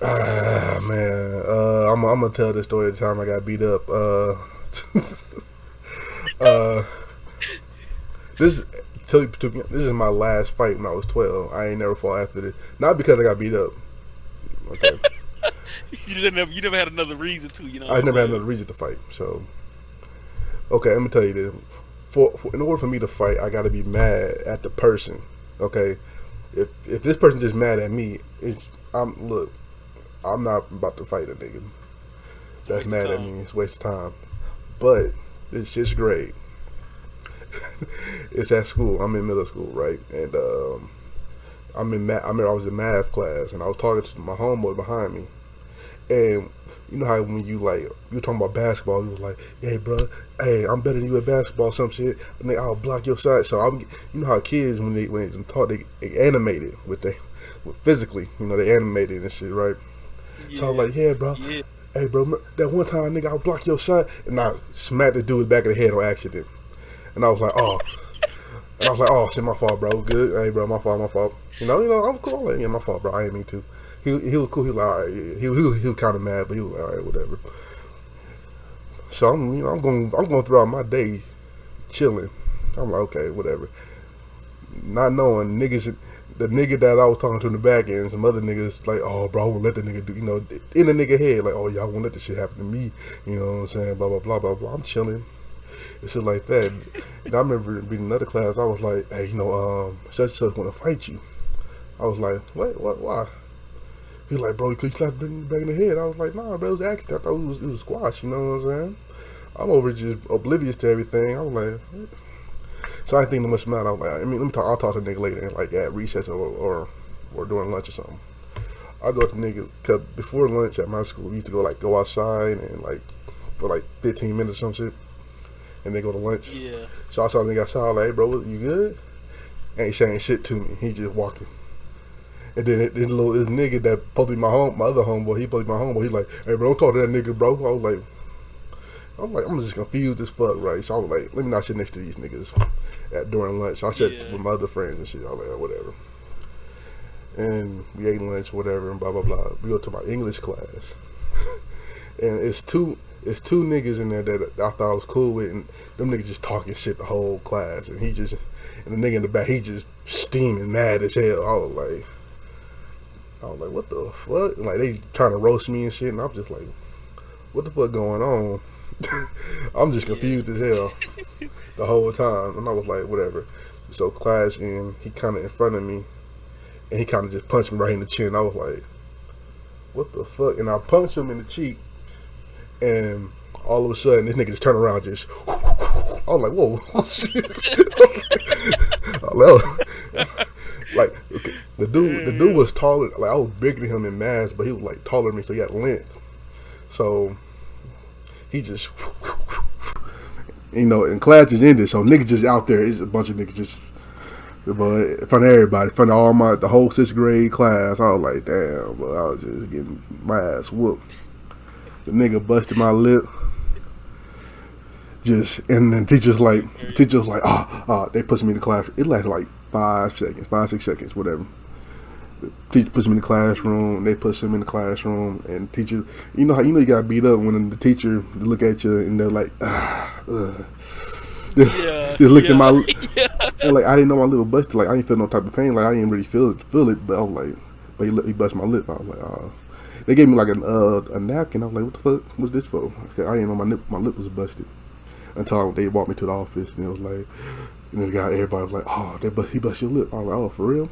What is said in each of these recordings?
Man, I'm gonna tell this story the time I got beat up. Uh, this this is my last fight when I was 12. I ain't never fought after this. Not because I got beat up. Okay, You never had another reason to. You know what I I'm never had saying? another reason to fight. So okay, let me tell you this. In order for me to fight, I got to be mad at the person. Okay, if this person just mad at me, look. I'm not about to fight a nigga It's a that's waste of mad at time. me. It's a waste of time. But this shit's great. It's at school. I'm in middle school, right? And I'm in math. I remember I was in math class, and I was talking to my homeboy behind me. And you know how when you talking about basketball, you was like, "Hey, bro, hey, I'm better than you at basketball." Some shit, and I'll block your shot. So you know how kids when they talk, they animate it with physically, they animate it and shit, right? So I was Yeah, like, "Yeah, bro, yeah. hey, bro, that one time, nigga, I'll block your shot," and I smacked the dude in the back of the head on accident. And I was like, "Oh," and I was like, "Oh, shit, my fault, bro. Good, hey, bro, my fault, my fault." I'm cool. Like, yeah, my fault, bro. I ain't mean to. He was cool. He was like, all right. Yeah. He was kind of mad, but he was like, all right, whatever. So I'm going throughout my day chilling. I'm like, okay, whatever. Not knowing niggas, the nigga that I was talking to in the back end, some other niggas like, oh, bro, I won't let the nigga do, in the nigga head, like, oh, y'all won't let this shit happen to me. You know what I'm saying? Blah blah blah blah blah. I'm chilling. It's shit like that. And I remember being in another class. I was like, hey, such and such want to fight you. I was like, what, why? He's like, bro, you slapped me back in the head. I was like, nah, bro, it was acting. I thought it was squash. You know what I'm saying? I'm over just oblivious to everything. I was like, what? So I didn't think much about it. I was like, I mean, let me talk. I'll talk to the nigga later, like at recess or during lunch or something. I go to niggas cause before lunch at my school, we used to go outside and like for like 15 minutes or some shit, and then go to lunch. Yeah. So I saw the nigga outside, I was like, hey, bro, you good? And he saying shit to me. He just walking. And then this nigga that supposed to be my other homeboy, he supposed to be my homeboy. He like, hey, bro, don't talk to that nigga, bro. I'm just confused as fuck, right? So I was like, let me not sit next to these niggas during lunch. So I sat Yeah. with my other friends and shit. I was like, oh, whatever. And we ate lunch, whatever, and blah blah blah. We go to my English class, and it's two niggas in there that I thought I was cool with, and them niggas just talking shit the whole class, and and the nigga in the back, he just steaming, mad as hell. I was like, what the fuck? And like they trying to roast me and shit, and I'm just like, what the fuck going on? I'm just Yeah. confused as hell the whole time, and I was like, whatever. So class in, he kind of in front of me, and he kind of just punched me right in the chin. I was like, what the fuck? And I punched him in the cheek, and all of a sudden, this nigga just turned around, just. I was like, whoa, shit. I was like, okay, the dude was taller. Like I was bigger than him in mass, but he was like taller than me, so he had length. So he just, and class is ended. So niggas just out there. It's a bunch of niggas just, but in front of everybody, in front of the whole sixth grade class. I was like, damn, but I was just getting my ass whooped. The nigga busted my lip. Just and then teachers like they push me in the classroom. It lasted like 5 seconds, 5 6 seconds, whatever. The teacher puts me in the classroom. They push him in the classroom, and teacher, you got beat up when the teacher look at you and they're like, Yeah. just looked at Yeah. my Yeah. and like I didn't know my lip was busted. Like I didn't feel no type of pain. Like I didn't really feel it, but I was like, but he busted my lip. I was like, They gave me like a napkin. I was like, what the fuck? What's this for? I didn't know my lip was busted until they brought me to the office, and it was like, everybody was like, oh, he bust your lip. I was like, oh, for real?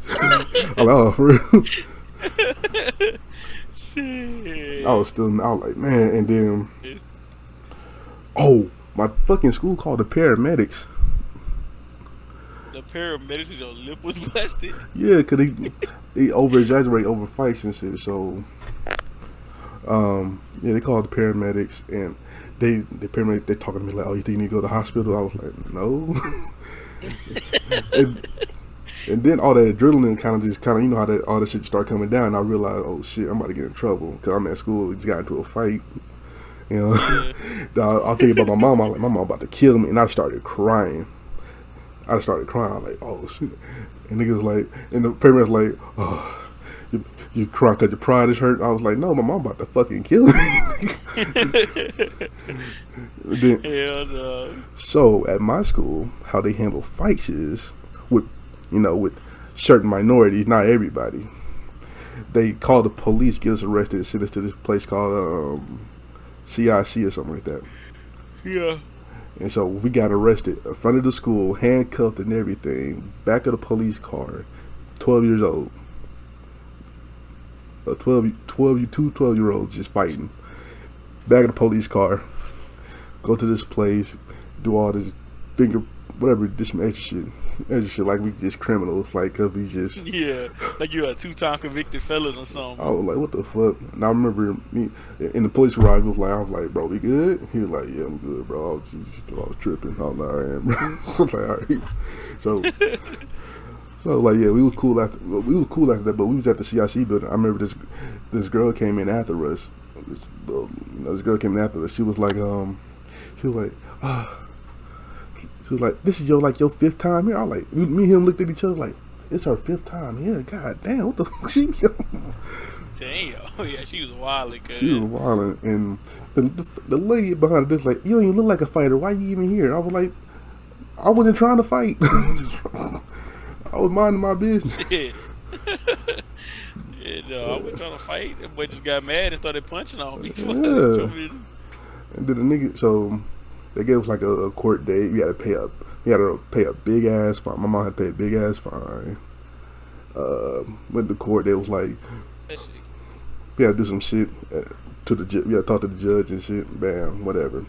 I was like, oh, for real? Shit. I was like, man, and then, oh, my fucking school called the paramedics. The paramedics with your lip was busted. Yeah, cause they over exaggerate over fights and shit. So, yeah, they called the paramedics, and the paramedics, they talking to me like, oh, you think you need to go to the hospital? I was like, no. and, and then all that adrenaline kind of how that all that shit start coming down. And I realized, oh shit, I'm about to get in trouble because I'm at school. We just got into a fight. You know, Yeah. I was thinking about my mom. I was like, my mom about to kill me, and I started crying. I started crying. I'm like, oh shit. And niggas like, and the paramedics like, oh, You cry because your pride is hurt. I was like, no, my mom about to fucking kill me. Then, Hell no. so at my school, how they handle fights is with, with certain minorities, not everybody. They call the police, get us arrested, and send us to this place called CIC or something like that. Yeah. And so we got arrested in front of the school, handcuffed and everything, back of the police car, 12 years old. 12-year-olds just fighting. Back of the police car, go to this place, do all this whatever, just some extra shit, like we just criminals, like, cause we just. Yeah, like you're a 2-time convicted felon or something. I was like, what the fuck? And I remember me in the police ride. I was like, bro, we good? He was like, yeah, I'm good, bro. I was tripping. I was like, all right, bro. I was like, all right. So like, yeah, we was cool after that. But we was at the CIC building. I remember this girl came in after us. This girl came in after us. She was like, this is your 5th time here. I was like, me and him looked at each other like, it's her 5th time here. God damn, what the fuck she Damn. Oh yeah, she was wildin'. She was wildin', and the lady behind this like, you don't even look like a fighter. Why you even here? I was like, I wasn't trying to fight. I was minding my business. Yeah. Yeah, no, I wasn't trying to fight. That boy just got mad and started punching on me. Yeah. And then the nigga, so they gave us like a court date. We had to pay a big ass fine. My mom had to pay a big ass fine. Went to court. They was like, we had to do some shit to the judge. We had to talk to the judge and shit. Bam, whatever.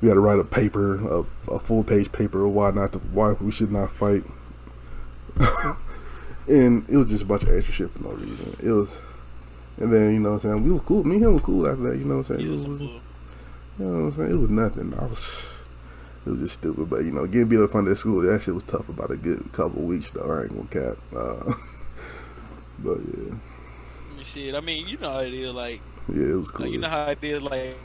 We had to write a paper, a full-page paper of why we should not fight. And it was just a bunch of extra shit for no reason. It was, and then we were cool. Me and him were cool after that. You know what I'm saying? It was nothing. It was just stupid. But getting beat up in front of the school, that shit was tough about a good couple of weeks though. I ain't gonna cap. But yeah. Shit, I mean, you know how it is. Like, yeah, it was cool. Like, you know how it is. Like,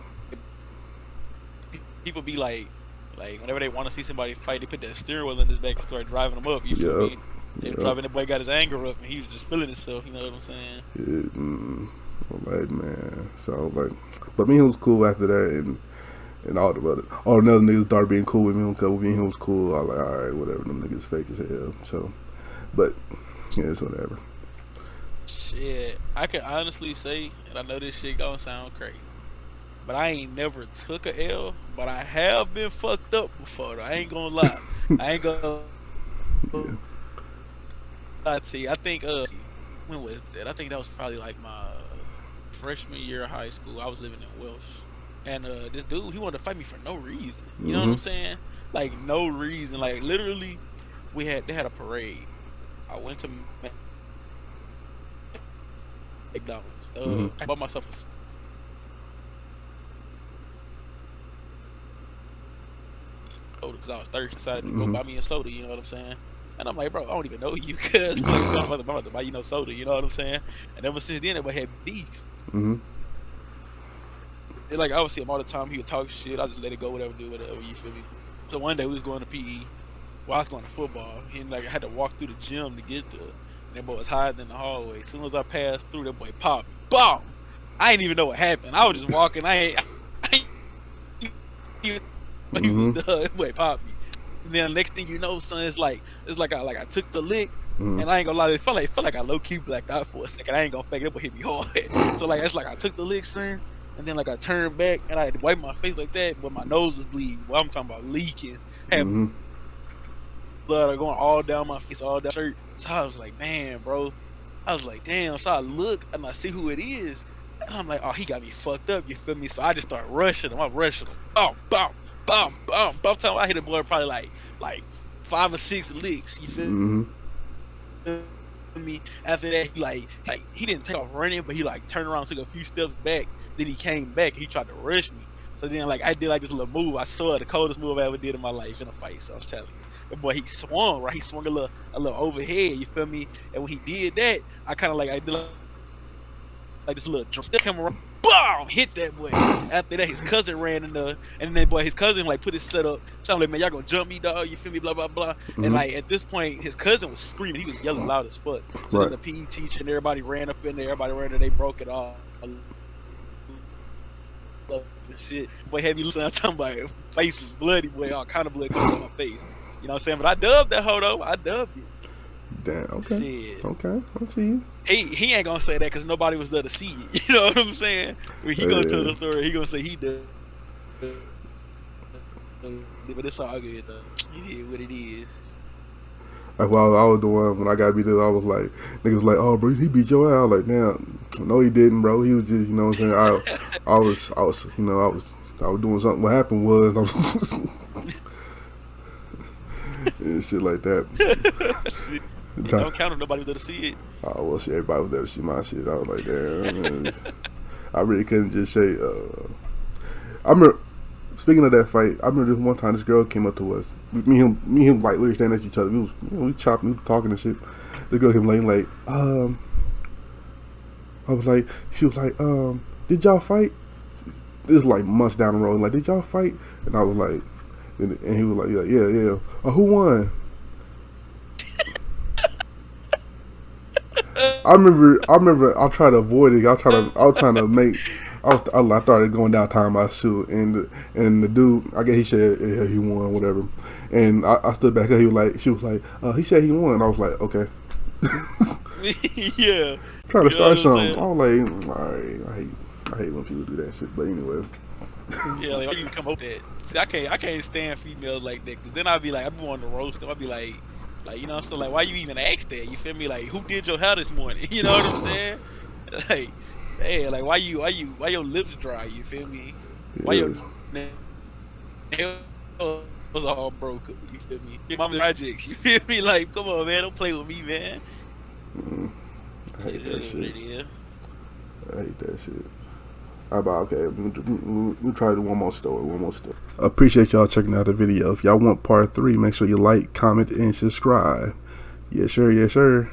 people be like whenever they want to see somebody fight, they put that steering wheel in his back and start driving them up. You feel me? They driving, the boy got his anger up and he was just feeling himself. You know what I'm saying? Yeah, like, man. So like, but me and him was cool after that, and all the other niggas started being cool with me because me and him was cool. I was like, all right, whatever. Them niggas fake as hell. So, but yeah, it's whatever. Shit, I can honestly say, and I know this shit gonna sound crazy, but I ain't never took a L, but I have been fucked up before though. I ain't gonna lie. I ain't gonna lie to you. I think when was that? I think that was probably like my freshman year of high school. I was living in Welsh, and this dude, he wanted to fight me for no reason. You know what I'm saying? Like no reason. Like literally, they had a parade. I went to McDonald's. I bought myself a soda because I was thirsty. Decided to go buy me a soda. You know what I'm saying? And I'm like, bro, I don't even know you, cuz I'm about to buy you no soda. You know what I'm saying? And ever since then, everybody had beef. And like I would see him all the time. He would talk shit. I just let it go, whatever, do whatever. You feel me? So one day we was going to PE. Well, I was going to football. And like I had to walk through the gym to get there. And that boy was hiding in the hallway. As soon as I passed through, that boy popped. Boom! I didn't even know what happened. I was just walking. He was done. That boy popped me. And then the next thing you know, son, it's like I took the lick, and I ain't gonna lie, it felt like I low key blacked out for a second. I ain't gonna fake it. That boy hit me hard. So like it's like I took the lick, son, and then like I turned back and I had to wipe my face like that, but my nose was bleeding. Well, I'm talking about leaking. Had blood going all down my face, all down my shirt. So I was like, man, bro. I was like, damn. So I look and I see who it is, and I'm like, oh, he got me fucked up. You feel me? So I just start rushing him. I'm rushing him. Boom, boom, boom, boom. By the time I hit the blood, probably like 5 or 6 licks. You feel me? After that, he didn't take off running, but he like turned around, took a few steps back. Then he came back. He tried to rush me. So then like I did like this little move. I saw the coldest move I ever did in my life in a fight. So I'm telling you. That boy, he swung, right? He swung a little overhead, you feel me? And when he did that, I kind of like, I did like like this little stick came around, boom, hit that boy. After that, his cousin ran in the, and then boy, his cousin like put his set up. Sounded like, man, y'all gonna jump me, dog? You feel me? Blah blah blah. And like at this point, his cousin was screaming. He was yelling loud as fuck. So then the PE teacher and everybody ran up in there. Everybody ran there. They broke it off. Shit, boy, had me listening. Talking about face was bloody, boy, all kind of blood coming on my face. You know what I'm saying? But I dubbed that hoe though. I dubbed it. Damn. Okay. Shit. Okay. I see you. He ain't gonna say that because nobody was there to see it. You know what I'm saying? So he gonna tell the story. He gonna say he did. But it's all good though. It is what it is. Like while I was doing, when I got beat up, I was like, niggas like, oh, bro, he beat your ass. Like, damn, no, he didn't, bro. He was just, you know what I'm saying? I was, you know, I was doing something. What happened was, I was and shit like that. Don't count on nobody was there to see it. Oh well, shit, everybody was there to see my shit. I was like, damn, I really couldn't just say. I remember, speaking of that fight, I remember this one time this girl came up to us. Me and him like literally standing at each other. We was, you know, we chopping, we was talking and shit. The girl came like, I was like, she was like, did y'all fight? This is like months down the road. Like, did y'all fight? And I was like, and he was like, yeah. Who won? I remember. I tried to avoid it. I was trying to make. I started going down tying my shoe, and the dude, I guess he said yeah, he won, whatever. And I stood back up. She was like, he said he won. I was like, okay. Yeah. Trying to start something. I was like, all right. I hate when people do that shit. But anyway. Yeah, like why you come up with that? See, I can't stand females like that. Cause then I'd be like, I be wanting to roast them. I'd be like, you know, so like, why you even ask that? You feel me? Like, who did your hair this morning? You know what I'm saying? Like, hey, like, why your lips dry? You feel me? Yeah. Why your nails all broke? You feel me? Your mama's projects. You feel me? Like, come on, man, don't play with me, man. I hate that shit. I hate that shit. How about, okay, we'll try to do one more story. Appreciate y'all checking out the video. If y'all want part 3, make sure you like, comment, and subscribe. Yes, sir.